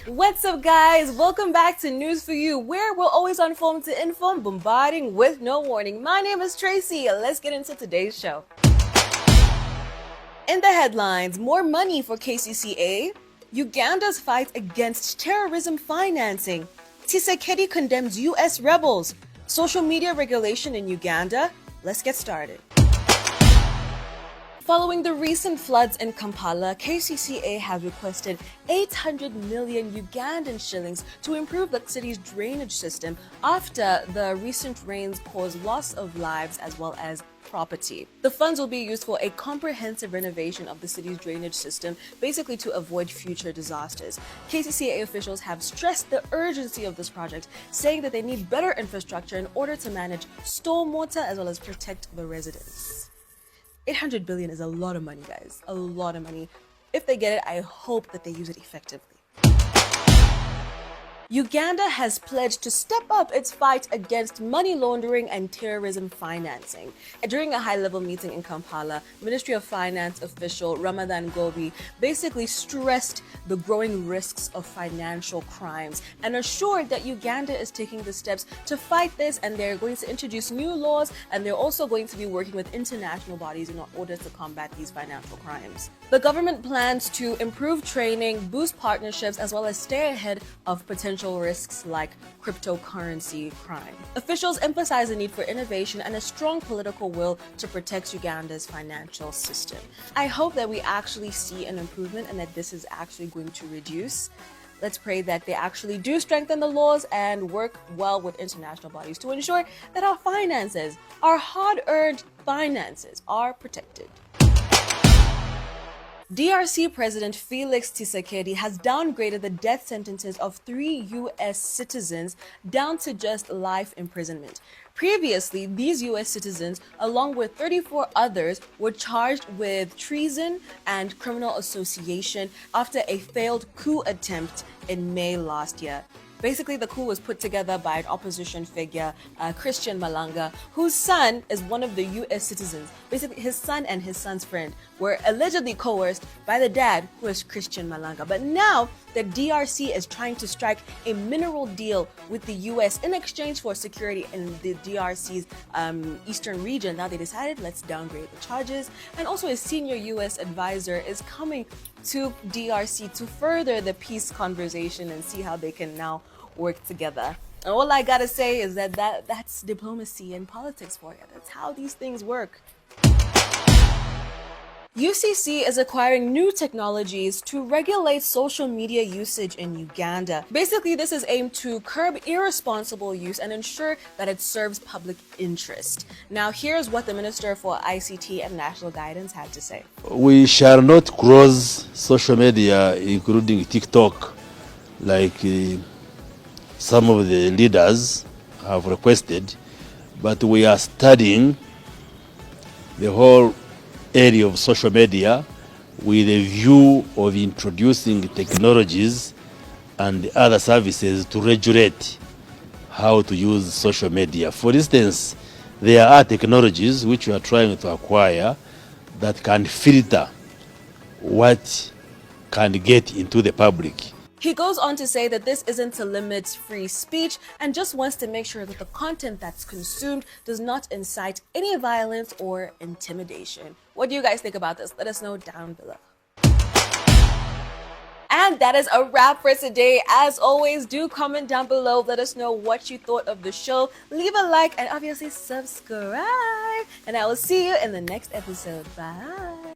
What's up, guys? Welcome back to News for You, where we're always on form to inform, bombarding with no warning. My name is Tracy. Let's get into today's show. In the headlines, more money for KCCA, Uganda's fight against terrorism financing, Tshisekedi condemns US rebels, social media regulation in Uganda. Let's get started. Following the recent floods in Kampala, KCCA has requested 800 million Ugandan shillings to improve the city's drainage system after the recent rains caused loss of lives as well as property. The funds will be used for a comprehensive renovation of the city's drainage system, basically to avoid future disasters. KCCA officials have stressed the urgency of this project, saying that they need better infrastructure in order to manage stormwater as well as protect the residents. 800 billion is a lot of money, guys. A lot of money. If they get it, I hope that they use it effectively. Uganda has pledged to step up its fight against money laundering and terrorism financing. During a high-level meeting in Kampala, Ministry of Finance official Ramadan Gobi basically stressed the growing risks of financial crimes and assured that Uganda is taking the steps to fight this, and they're going to introduce new laws, and they're also going to be working with international bodies in order to combat these financial crimes. The government plans to improve training, boost partnerships, as well as stay ahead of potential risks like cryptocurrency crime. Officials emphasize the need for innovation and a strong political will to protect Uganda's financial system. I hope that we actually see an improvement and that this is actually going to reduce. Let's pray that they actually do strengthen the laws and work well with international bodies to ensure that our finances, our hard-earned finances, are protected. DRC President Felix Tshisekedi has downgraded the death sentences of 3 U.S. citizens down to just life imprisonment. Previously, these U.S. citizens, along with 34 others, were charged with treason and criminal association after a failed coup attempt in May last year. Basically, the coup was put together by an opposition figure, Christian Malanga, whose son is one of the U.S. citizens. Basically, his son and his son's friend were allegedly coerced by the dad, who is Christian Malanga. But now the DRC is trying to strike a mineral deal with the U.S. in exchange for security in the DRC's eastern region. Now they decided, let's downgrade the charges. And also a senior U.S. advisor is coming to DRC to further the peace conversation and see how they can now work together. And all I gotta say is that's diplomacy and politics for you. That's how these things work. UCC is acquiring new technologies to regulate social media usage in Uganda. Basically, this is aimed to curb irresponsible use and ensure that it serves public interest. Now, here's what the Minister for ICT and National Guidance had to say. We shall not cross social media, including TikTok, like some of the leaders have requested, but we are studying the whole area of social media with a view of introducing technologies and other services to regulate how to use social media. For instance, there are technologies which we are trying to acquire that can filter what can get into the public. He goes on to say that this isn't to limit free speech and just wants to make sure that the content that's consumed does not incite any violence or intimidation. What do you guys think about this? Let us know down below. And that is a wrap for today. As always, do comment down below. Let us know what you thought of the show. Leave a like and obviously subscribe. And I will see you in the next episode. Bye.